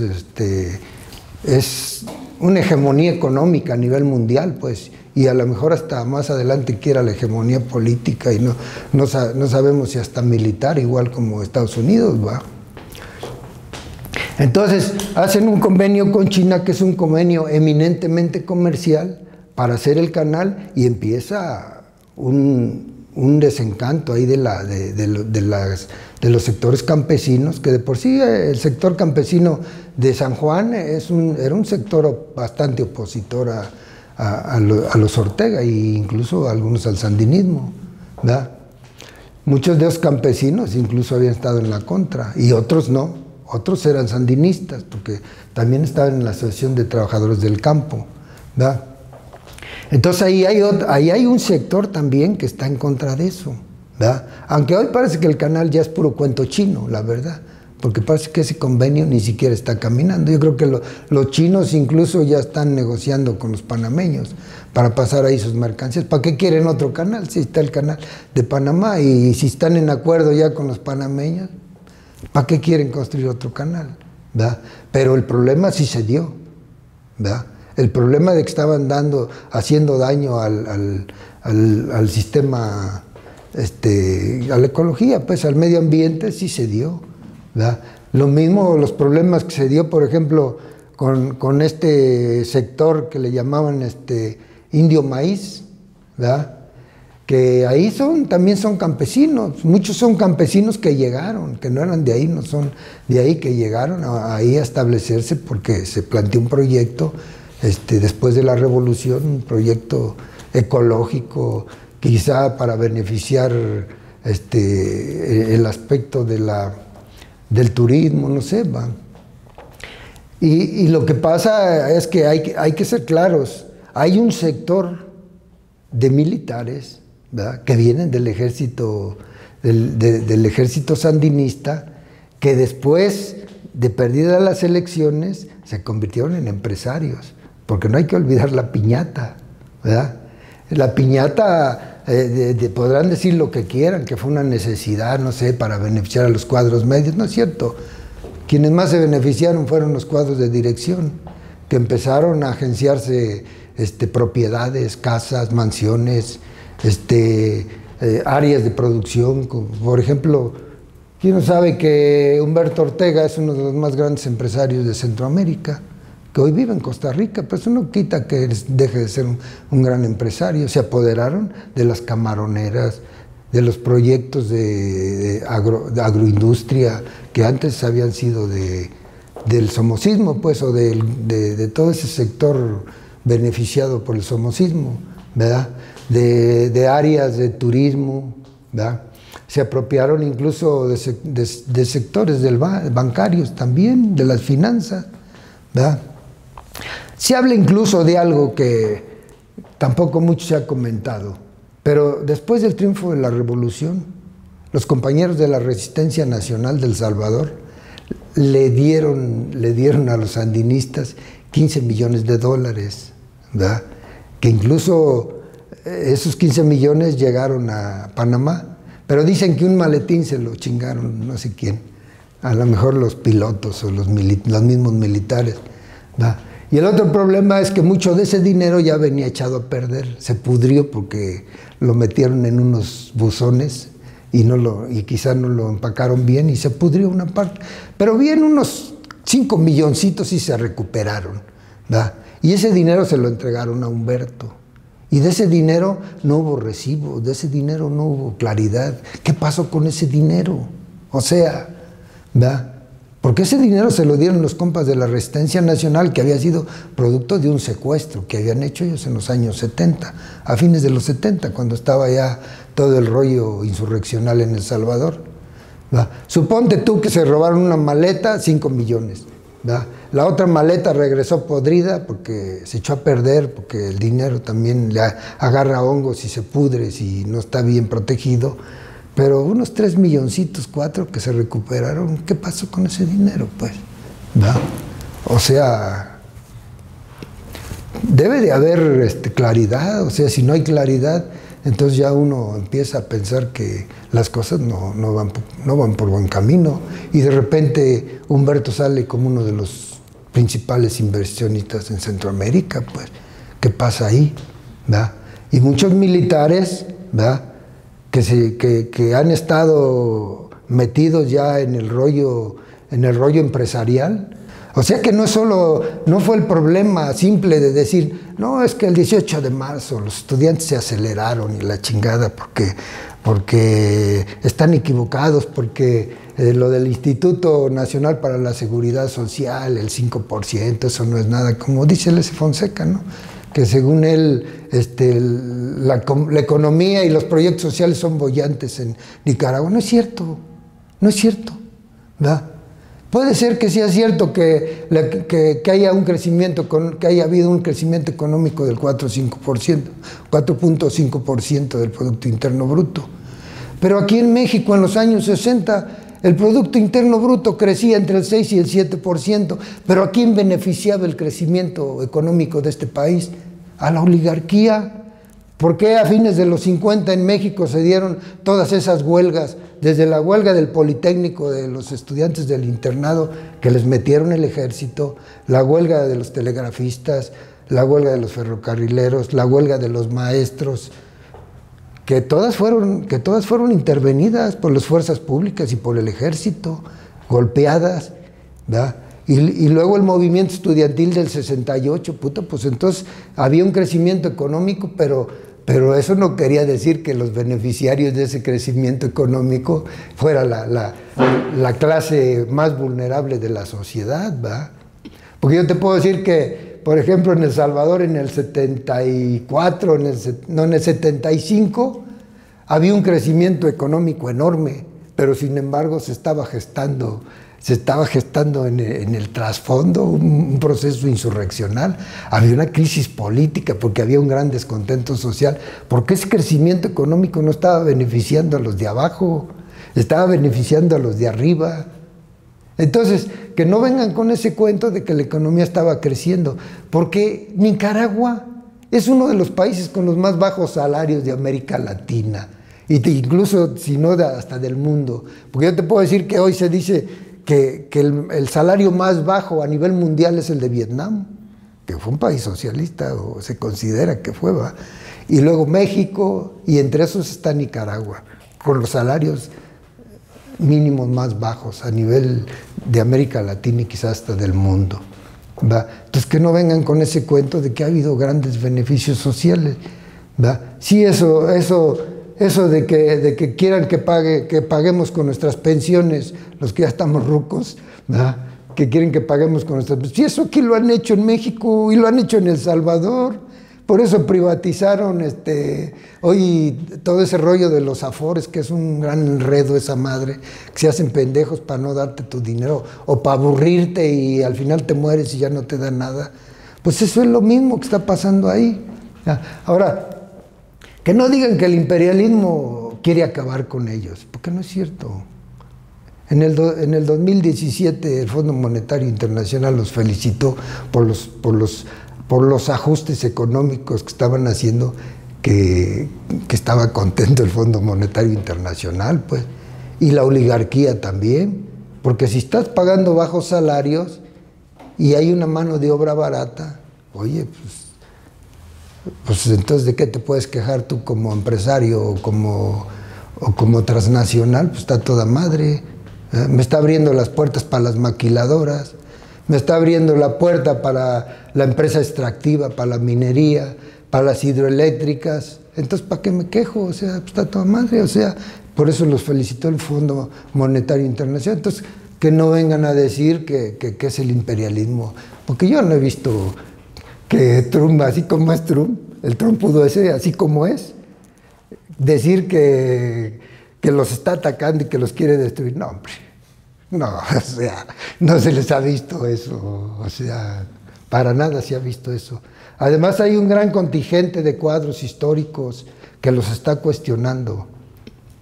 una hegemonía económica a nivel mundial, pues, y a lo mejor hasta más adelante quiera la hegemonía política y no sabemos si hasta militar, igual como Estados Unidos, ¿va? Entonces hacen un convenio con China que es un convenio eminentemente comercial para hacer el canal y empieza un desencanto ahí de los sectores campesinos, que de por sí el sector campesino de San Juan era un sector bastante opositor a los Ortega e incluso algunos al sandinismo, ¿verdad? Muchos de esos campesinos incluso habían estado en la contra y otros no. Otros eran sandinistas, porque también estaban en la Asociación de Trabajadores del Campo, ¿verdad? Entonces ahí hay un sector también que está en contra de eso, ¿verdad? Aunque hoy parece que el canal ya es puro cuento chino, la verdad, porque parece que ese convenio ni siquiera está caminando. Yo creo que los chinos incluso ya están negociando con los panameños para pasar ahí sus mercancías. ¿Para qué quieren otro canal? Si está el canal de Panamá y si están en acuerdo ya con los panameños, ¿para qué quieren construir otro canal? ¿Verdad? Pero el problema sí se dio, ¿verdad? El problema de que estaban haciendo daño al sistema, a la ecología, pues al medio ambiente, sí se dio, ¿verdad? Lo mismo los problemas que se dio, por ejemplo, con este sector que le llamaban indio maíz, ¿verdad? Que ahí también son campesinos, muchos son campesinos que llegaron, que no eran de ahí, no son de ahí, que llegaron ahí a establecerse porque se planteó un proyecto después de la revolución, un proyecto ecológico, quizá para beneficiar el aspecto del turismo, no sé, va. Y lo que pasa es que hay que ser claros, hay un sector de militares, ¿verdad?, que vienen del ejército, del ejército sandinista, que después de perdidas las elecciones se convirtieron en empresarios, porque no hay que olvidar la piñata, ¿verdad? La piñata, podrán decir lo que quieran, que fue una necesidad, no sé, para beneficiar a los cuadros medios, no es cierto. Quienes más se beneficiaron fueron los cuadros de dirección, que empezaron a agenciarse propiedades, casas, mansiones, áreas de producción. Por ejemplo, ¿quién no sabe que Humberto Ortega es uno de los más grandes empresarios de Centroamérica, que hoy vive en Costa Rica? Pero eso no quita que deje de ser un gran empresario. Se apoderaron de las camaroneras, de los proyectos de agroindustria que antes habían sido del somocismo, pues, o de todo ese sector beneficiado por el somocismo, ¿verdad? De áreas de turismo, ¿verdad? Se apropiaron incluso de sectores bancarios también, de las finanzas, ¿verdad? Se habla incluso de algo que tampoco mucho se ha comentado, pero después del triunfo de la revolución, los compañeros de la Resistencia Nacional del Salvador le dieron a los sandinistas 15 millones de dólares, ¿verdad? Que incluso esos 15 millones llegaron a Panamá, pero dicen que un maletín se lo chingaron no sé quién, a lo mejor los pilotos o los mismos militares, ¿verdad? Y el otro problema es que mucho de ese dinero ya venía echado a perder, se pudrió porque lo metieron en unos buzones y quizás no lo empacaron bien y se pudrió una parte. Pero bien, unos 5 milloncitos sí se recuperaron, ¿verdad? Y ese dinero se lo entregaron a Humberto. Y de ese dinero no hubo recibo, de ese dinero no hubo claridad. ¿Qué pasó con ese dinero? O sea, ¿verdad? Porque ese dinero se lo dieron los compas de la Resistencia Nacional, que había sido producto de un secuestro que habían hecho ellos en los años 70, a fines de los 70, cuando estaba ya todo el rollo insurreccional en El Salvador, ¿verdad? Suponte tú que se robaron una maleta, 5 millones, ¿verdad? La otra maleta regresó podrida porque se echó a perder, porque el dinero también le agarra hongos y se pudre si no está bien protegido. Pero unos 3 milloncitos, 4 que se recuperaron, ¿qué pasó con ese dinero, pues? ¿Verdad? O sea, debe de haber claridad. O sea, si no hay claridad, entonces ya uno empieza a pensar que las cosas no van por buen camino. Y de repente Humberto sale como uno de los principales inversionistas en Centroamérica, pues. ¿Qué pasa ahí? ¿Verdad? Y muchos militares, ¿verdad?, que han estado metidos ya en el rollo empresarial. O sea que no fue el problema simple de decir, no, es que el 18 de marzo los estudiantes se aceleraron y la chingada porque están equivocados, porque lo del Instituto Nacional para la Seguridad Social, el 5%, eso no es nada, como dice el S. Fonseca, ¿no? Que según él la economía y los proyectos sociales son bollantes en Nicaragua. No es cierto, ¿verdad? Puede ser que sea cierto que haya habido un crecimiento económico del 4.5% del Producto Interno Bruto. Pero aquí en México, en los años 60, el Producto Interno Bruto crecía entre el 6 y el 7%, pero ¿a quién beneficiaba el crecimiento económico de este país? A la oligarquía. ¿Por qué a fines de los 50 en México se dieron todas esas huelgas? Desde la huelga del Politécnico de los estudiantes del internado que les metieron el ejército, la huelga de los telegrafistas, la huelga de los ferrocarrileros, la huelga de los maestros, que todas fueron intervenidas por las fuerzas públicas y por el ejército, golpeadas, ¿verdad? Y luego el movimiento estudiantil del 68, pues entonces había un crecimiento económico, pero eso no quería decir que los beneficiarios de ese crecimiento económico fuera la clase más vulnerable de la sociedad, ¿verdad? Porque yo te puedo decir que, por ejemplo, en El Salvador en el 74, en el 75, había un crecimiento económico enorme, pero sin embargo se estaba gestando en el trasfondo un proceso insurreccional. Había una crisis política porque había un gran descontento social, porque ese crecimiento económico no estaba beneficiando a los de abajo, estaba beneficiando a los de arriba. Entonces, que no vengan con ese cuento de que la economía estaba creciendo, porque Nicaragua es uno de los países con los más bajos salarios de América Latina, incluso si no hasta del mundo. Porque yo te puedo decir que hoy se dice que el salario más bajo a nivel mundial es el de Vietnam, que fue un país socialista, o se considera que fue, ¿va? Y luego México, y entre esos está Nicaragua, con los salarios mínimos más bajos a nivel de América Latina y quizás hasta del mundo, ¿va? Entonces que no vengan con ese cuento de que ha habido grandes beneficios sociales, ¿va? Sí, eso de que quieran que paguemos con nuestras pensiones, los que ya estamos rucos, ¿verdad? Que quieren que paguemos con nuestras pensiones. Sí, eso aquí lo han hecho en México y lo han hecho en El Salvador. Por eso privatizaron hoy todo ese rollo de los afores, que es un gran enredo esa madre, que se hacen pendejos para no darte tu dinero o para aburrirte y al final te mueres y ya no te dan nada. Pues eso es lo mismo que está pasando ahí. Ahora, que no digan que el imperialismo quiere acabar con ellos, porque no es cierto. En el 2017 el Fondo Monetario Internacional los felicitó por los ajustes económicos que estaban haciendo, que estaba contento el Fondo Monetario Internacional, pues, y la oligarquía también, porque si estás pagando bajos salarios y hay una mano de obra barata, oye, pues entonces ¿de qué te puedes quejar tú como empresario o como transnacional? Pues está toda madre. Me está abriendo las puertas para las maquiladoras, me está abriendo la puerta para la empresa extractiva, para la minería, para las hidroeléctricas. Entonces, ¿para qué me quejo? O sea, pues está toda madre. O sea, por eso los felicitó el Fondo Monetario Internacional. Entonces, que no vengan a decir que es el imperialismo, porque yo no he visto que Trump, así como es Trump, el Trump pudo ser así como es, decir que los está atacando y que los quiere destruir. No, hombre, no, o sea, no se les ha visto eso, o sea, para nada se ha visto eso. Además hay un gran contingente de cuadros históricos que los está cuestionando,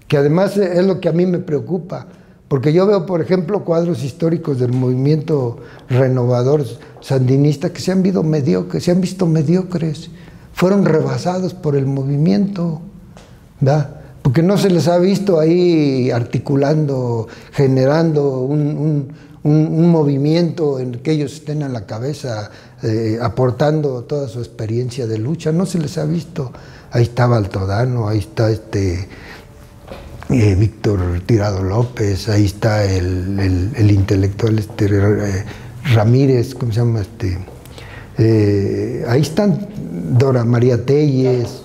que además es lo que a mí me preocupa, porque yo veo, por ejemplo, cuadros históricos del movimiento renovador sandinista que se han visto mediocres, fueron rebasados por el movimiento, ¿verdad? Porque no se les ha visto ahí articulando, generando un movimiento en que ellos estén a la cabeza, aportando toda su experiencia de lucha. No se les ha visto. Ahí estaba Altodano, ahí está Víctor Tirado López, ahí está el intelectual Ramírez, ¿cómo se llama? Ahí están Dora María Telles,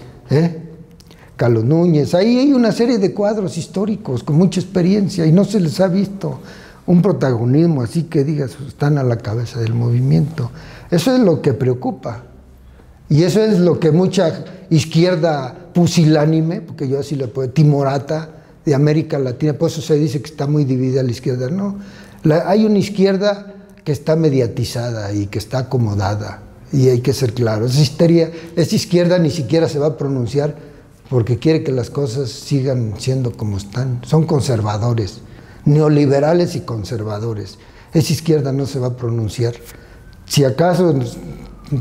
Carlos Núñez. Ahí hay una serie de cuadros históricos con mucha experiencia y no se les ha visto un protagonismo así que digas, están a la cabeza del movimiento. Eso es lo que preocupa y eso es lo que mucha izquierda pusilánime, porque yo así le puedo, timorata de América Latina, por eso se dice que está muy dividida la izquierda. No, hay una izquierda que está mediatizada y que está acomodada, y hay que ser claros. Esa izquierda ni siquiera se va a pronunciar porque quiere que las cosas sigan siendo como están. Son conservadores, neoliberales y conservadores. Esa izquierda no se va a pronunciar. Si acaso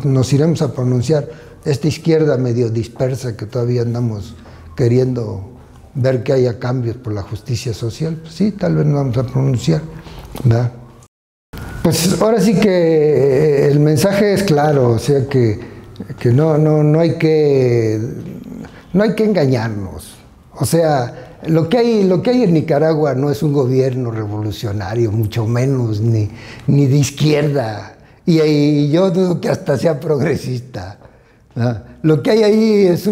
nos iremos a pronunciar, esta izquierda medio dispersa que todavía andamos queriendo ver que haya cambios por la justicia social, pues sí, tal vez nos vamos a pronunciar, ¿verdad? Pues ahora sí que el mensaje es claro, o sea que no hay que engañarnos. O sea, lo que hay en Nicaragua no es un gobierno revolucionario, mucho menos, ni de izquierda, y yo dudo que hasta sea progresista, ¿no? Lo que hay ahí es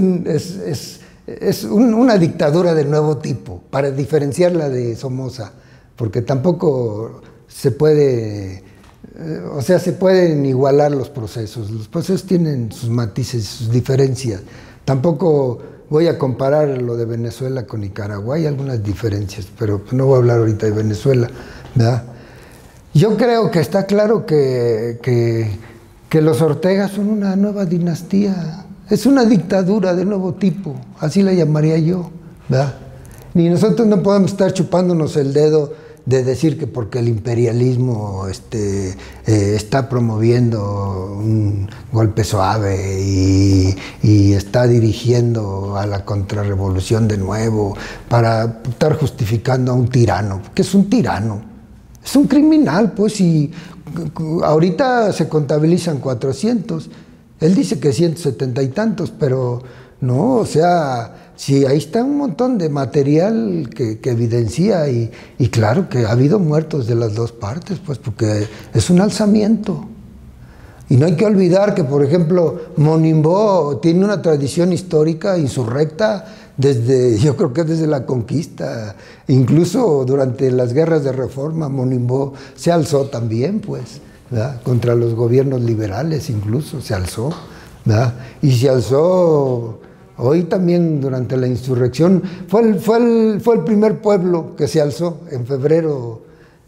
una dictadura de nuevo tipo, para diferenciarla de Somoza, porque tampoco se puede, o sea, se pueden igualar los procesos tienen sus matices, sus diferencias. Tampoco voy a comparar lo de Venezuela con Nicaragua, hay algunas diferencias, pero no voy a hablar ahorita de Venezuela, ¿verdad? Yo creo que está claro que los Ortega son una nueva dinastía, es una dictadura de nuevo tipo, así la llamaría yo, ¿verdad? Ni nosotros no podemos estar chupándonos el dedo de decir que porque el imperialismo está promoviendo un golpe suave y está dirigiendo a la contrarrevolución de nuevo para estar justificando a un tirano, que es un tirano, es un criminal, pues, y ahorita se contabilizan 400, él dice que 170 y tantos, pero no, o sea, sí, ahí está un montón de material que evidencia y claro que ha habido muertos de las dos partes, pues porque es un alzamiento. Y no hay que olvidar que, por ejemplo, Monimbó tiene una tradición histórica insurrecta yo creo que desde la conquista, incluso durante las guerras de reforma, Monimbó se alzó también, pues, ¿verdad? Contra los gobiernos liberales incluso se alzó, ¿verdad? Y se alzó. Hoy también durante la insurrección fue el primer pueblo que se alzó en febrero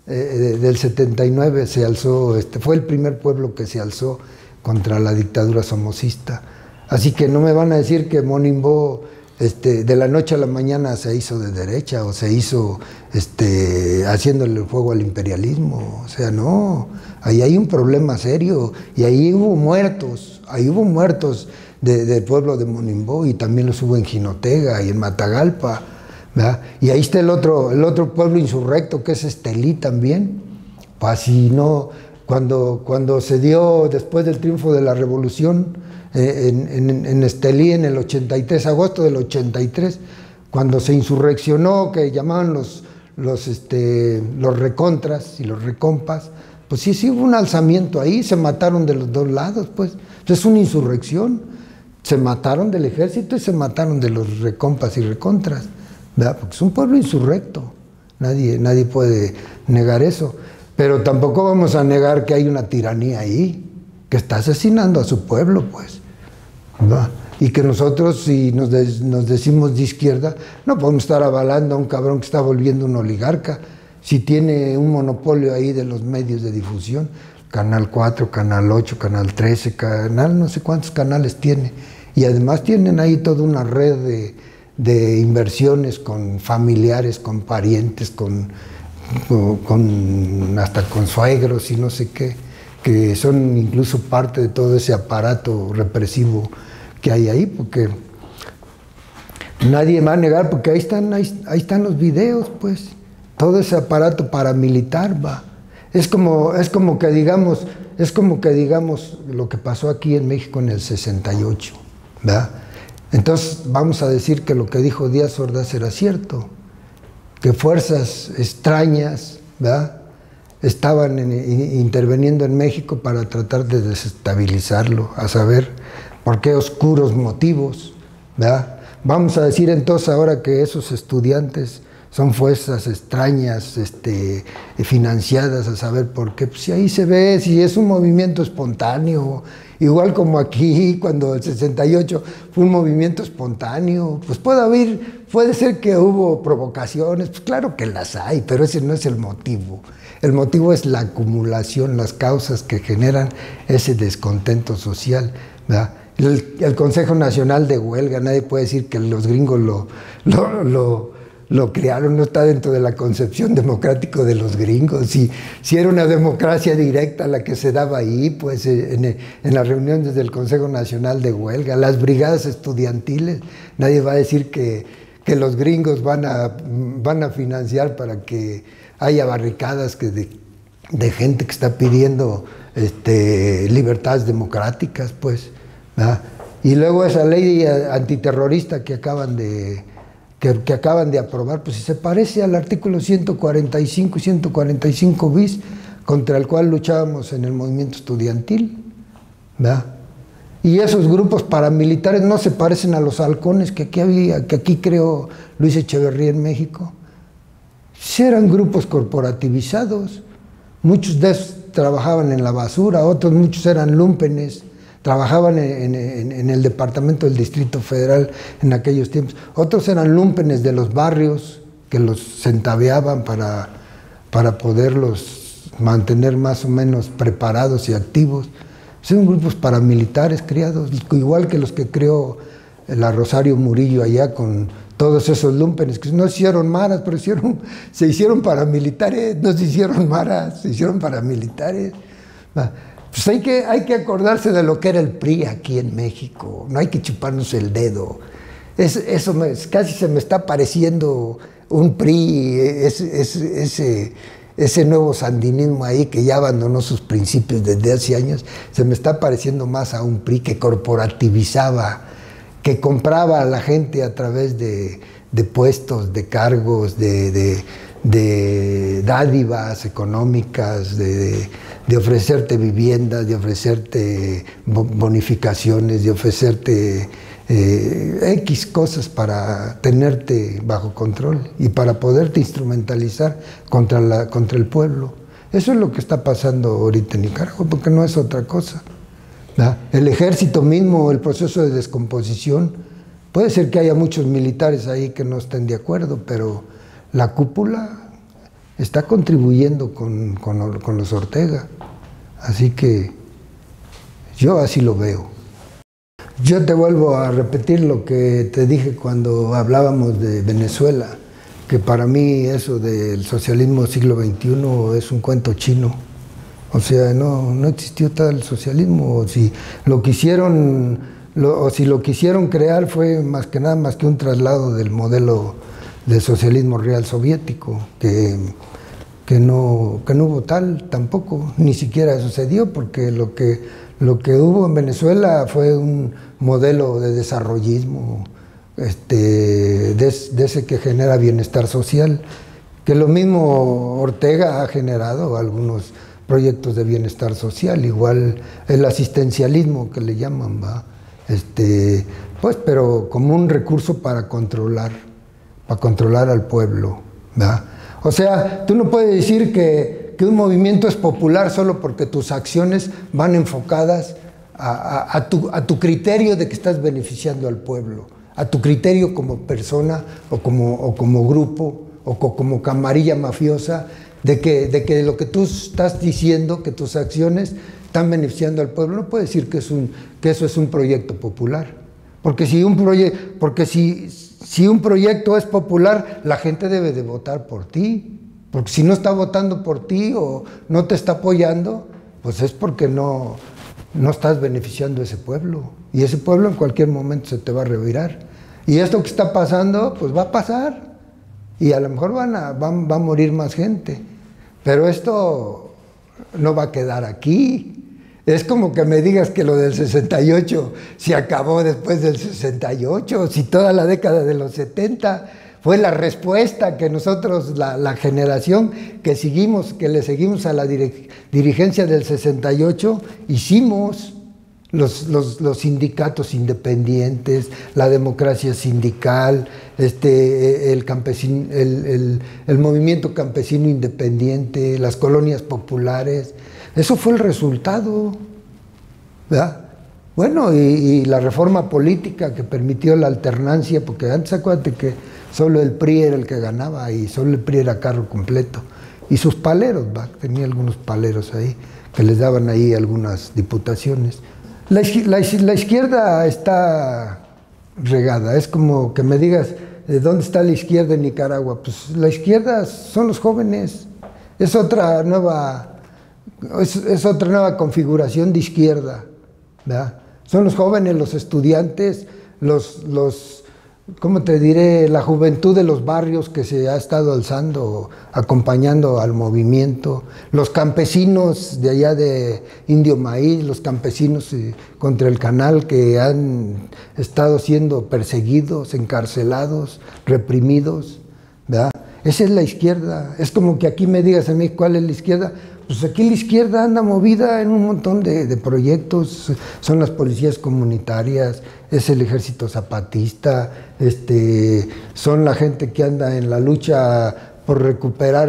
del 79 se alzó, fue el primer pueblo que se alzó contra la dictadura somocista. Así que no me van a decir que Monimbó de la noche a la mañana se hizo de derecha o se hizo haciéndole el fuego al imperialismo. O sea, no, ahí hay un problema serio y ahí hubo muertos del pueblo de Monimbó y también los hubo en Jinotega y en Matagalpa, ¿verdad? Y ahí está el otro pueblo insurrecto que es Estelí también. Pues si no, cuando se dio después del triunfo de la revolución, en Estelí en el 83, agosto del 83, cuando se insurreccionó, que llamaban los recontras y los recompas, pues sí hubo un alzamiento ahí, se mataron de los dos lados, pues. Es una insurrección, se mataron del ejército y se mataron de los recompas y recontras, ¿verdad? Porque es un pueblo insurrecto, nadie puede negar eso, pero tampoco vamos a negar que hay una tiranía ahí, que está asesinando a su pueblo, pues. ¿No? Y que nosotros, si nos decimos de izquierda, no podemos estar avalando a un cabrón que está volviendo un oligarca, si tiene un monopolio ahí de los medios de difusión, Canal 4, Canal 8, Canal 13, no sé cuántos canales tiene, y además tienen ahí toda una red de inversiones con familiares, con parientes, hasta con suegros y no sé qué, que son incluso parte de todo ese aparato represivo que hay ahí, porque nadie va a negar, porque ahí están los videos, pues, todo ese aparato paramilitar va. Es como que digamos lo que pasó aquí en México en el 68, ¿verdad? Entonces vamos a decir que lo que dijo Díaz Ordaz era cierto, que fuerzas extrañas, ¿verdad?, estaban interviniendo en México para tratar de desestabilizarlo, a saber por qué oscuros motivos, ¿verdad? Vamos a decir entonces ahora que esos estudiantes son fuerzas extrañas, financiadas, a saber por qué. Pues si ahí se ve, si es un movimiento espontáneo, igual como aquí, cuando el 68 fue un movimiento espontáneo, pues puede ser que hubo provocaciones, pues claro que las hay, pero ese no es el motivo. El motivo es la acumulación, las causas que generan ese descontento social, ¿verdad? El Consejo Nacional de Huelga, nadie puede decir que los gringos lo crearon, no está dentro de la concepción democrática de los gringos. Si era una democracia directa la que se daba ahí, pues en las reuniones del Consejo Nacional de Huelga, las brigadas estudiantiles, nadie va a decir que los gringos van a financiar para que haya barricadas de gente que está pidiendo libertades democráticas, pues, ¿verdad? Y luego esa ley antiterrorista que acaban de aprobar, pues si se parece al artículo 145 y 145 bis, contra el cual luchábamos en el movimiento estudiantil, ¿verdad? Y esos grupos paramilitares no se parecen a los halcones que aquí creó Luis Echeverría en México. Sí, eran grupos corporativizados, muchos de esos trabajaban en la basura, muchos eran lúmpenes, trabajaban en el departamento del Distrito Federal en aquellos tiempos. Otros eran lúmpenes de los barrios que los centaveaban para poderlos mantener más o menos preparados y activos. Son grupos paramilitares criados, igual que los que creó la Rosario Murillo allá con todos esos lúmpenes, que no hicieron maras, pero se hicieron paramilitares, no se hicieron maras, se hicieron paramilitares. Pues hay que acordarse de lo que era el PRI aquí en México, no hay que chuparnos el dedo. Eso casi se me está pareciendo un PRI, ese nuevo sandinismo ahí que ya abandonó sus principios desde hace años, se me está pareciendo más a un PRI que corporativizaba, que compraba a la gente a través de puestos, de cargos, de dádivas económicas, de ofrecerte viviendas, de ofrecerte bonificaciones, de ofrecerte X cosas para tenerte bajo control y para poderte instrumentalizar contra el pueblo. Eso es lo que está pasando ahorita en Nicaragua, porque no es otra cosa, ¿verdad? El ejército mismo, el proceso de descomposición, puede ser que haya muchos militares ahí que no estén de acuerdo, pero la cúpula está contribuyendo con los Ortega. Así que yo así lo veo. Yo te vuelvo a repetir lo que te dije cuando hablábamos de Venezuela, que para mí eso del socialismo siglo XXI es un cuento chino. O sea, no existió tal socialismo. O si lo quisieron, si lo quisieron crear fue más que nada más que un traslado del modelo del socialismo real soviético, que no hubo tal tampoco, ni siquiera sucedió, porque lo que hubo en Venezuela fue un modelo de desarrollismo, de ese que genera bienestar social, que lo mismo Ortega ha generado algunos proyectos de bienestar social, igual el asistencialismo que le llaman, ¿va? Pues, pero como un recurso para controlar al pueblo, ¿va? O sea, tú no puedes decir que un movimiento es popular solo porque tus acciones van enfocadas a tu criterio de que estás beneficiando al pueblo, a tu criterio como persona o como grupo o como camarilla mafiosa, de que lo que tú estás diciendo, que tus acciones están beneficiando al pueblo. No puedes decir que eso es un proyecto popular, porque si un proyecto es popular, la gente debe de votar por ti, porque si no está votando por ti o no te está apoyando, pues es porque no estás beneficiando a ese pueblo, y ese pueblo en cualquier momento se te va a revirar, y esto que está pasando, pues va a pasar, y a lo mejor va a morir más gente, pero esto no va a quedar aquí. Es como que me digas que lo del 68 se acabó después del 68, si toda la década de los 70 fue la respuesta que nosotros, la generación que le seguimos a la dirigencia del 68, hicimos. Los sindicatos independientes, la democracia sindical, el movimiento campesino independiente, las colonias populares. Eso fue el resultado, ¿verdad? Bueno, y la reforma política que permitió la alternancia, porque antes acuérdate que solo el PRI era el que ganaba y solo el PRI era carro completo. Y sus paleros, ¿va? Tenía algunos paleros ahí que les daban ahí algunas diputaciones. La izquierda está regada. Es como que me digas, ¿de dónde está la izquierda en Nicaragua? Pues la izquierda son los jóvenes. Es otra nueva configuración de izquierda, ¿verdad? Son los jóvenes, los estudiantes, ¿cómo te diré? La juventud de los barrios que se ha estado alzando, acompañando al movimiento, los campesinos de allá de Indio Maíz, los campesinos contra el canal que han estado siendo perseguidos, encarcelados, reprimidos, ¿verdad? Esa es la izquierda. Es como que aquí me digas a mí cuál es la izquierda. Pues aquí la izquierda anda movida en un montón de proyectos, son las policías comunitarias, es el ejército zapatista, son la gente que anda en la lucha por recuperar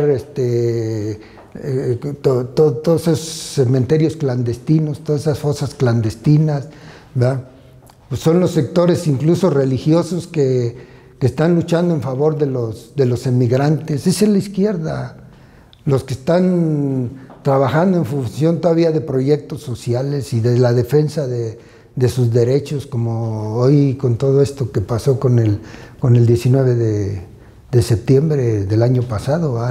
todos esos cementerios clandestinos, todas esas fosas clandestinas, ¿verdad? Pues son los sectores incluso religiosos que están luchando en favor de los emigrantes. Esa es la izquierda. Los que están trabajando en función todavía de proyectos sociales y de la defensa de sus derechos, como hoy con todo esto que pasó con el 19 de septiembre del año pasado,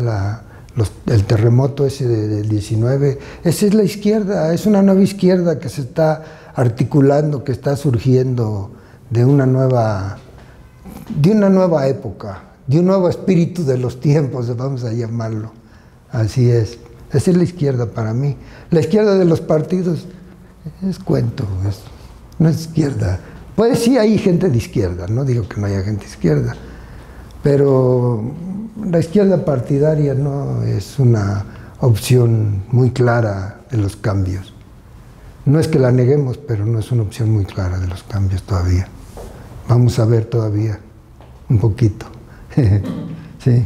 el terremoto ese del 19. Esa es la izquierda, es una nueva izquierda que se está articulando, que está surgiendo de una nueva época, de un nuevo espíritu de los tiempos, vamos a llamarlo. Así es. Esa es la izquierda para mí. La izquierda de los partidos es cuento, no es izquierda. Pues sí hay gente de izquierda, no digo que no haya gente de izquierda, pero la izquierda partidaria no es una opción muy clara de los cambios. No es que la neguemos, pero no es una opción muy clara de los cambios todavía. Vamos a ver todavía un poquito. Sí.